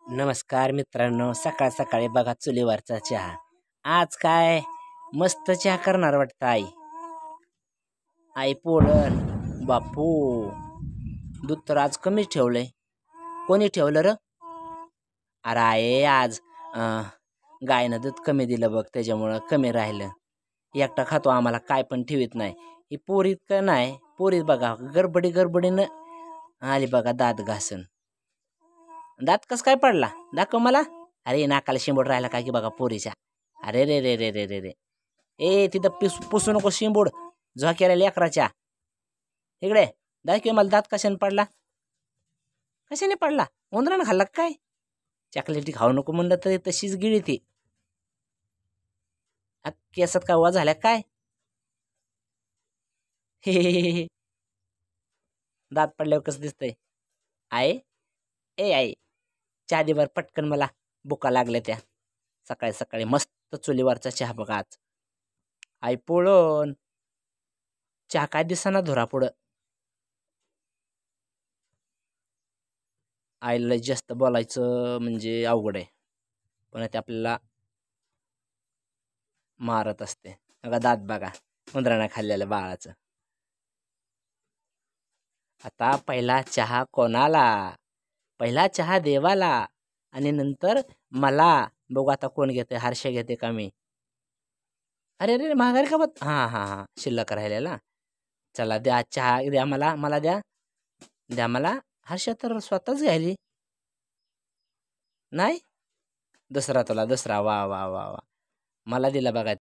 नमस्कार मित्रांनो, सकाळ सकाळी बघा चुलीवरचा चहा. आज काय मस्त चहा करणार वाटतं आई. आई पोळण बापू. दूध तर आज कमीच ठेवलंय. कोणी ठेवलं र? अरे आहे आज गायनं दूध कमी दिलं बघ, त्याच्यामुळं कमी राहिलं. एकटा खातो, आम्हाला काय पण ठेवीत नाही. ही पोरीत का नाही, पोरीत बघा गडबडीनं आली बघा दात घासून. दात कस काय पडला दाखव मला. अरे नाकाला शिंबूड राहिला काय की बघा पोरीच्या. अरे रे रे रे रे रे रे ए तिथं पुसू नको शिंबूड झोक्याला लेकराच्या. इकडे दाखव मला दात कशाने पडला. कशाने पडला? उंदरानं खाल्ला काय? चॉकलेटी खाऊ नको म्हणलं तरी तशीच गिळी ती. केसात काय वा झाल्या काय? हे दात पडल्यावर कसं दिसतंय? आहे ए आई चहा दिवर पटकन, मला बुका लागल्या त्या. सकाळी सकाळी मस्त चुलीवरचा चहा बघा आज. आई पोळण चहा काय दिसाना धुरा पुढं. आईला जास्त बोलायचं म्हणजे अवघड आहे, पण ते आपल्याला मारत असते. बघा दात बघा उंदरानं खाल्लेलं बाळाचं. आता पहिला चहा कोणाला? पहिला चहा देवाला आणि नंतर मला. बघू आता कोण घेते, हर्ष घेते का मी? अरे अरे महागारी का बघ. हां हां हां शिल्लक राहिलेला. चला द्या चहा, द्या मला, मला द्या, द्या मला. हर्ष तर स्वतःच घ्यायली नाही. दुसरा तुला दुसरा. वा वा वा वा मला दिला बघा.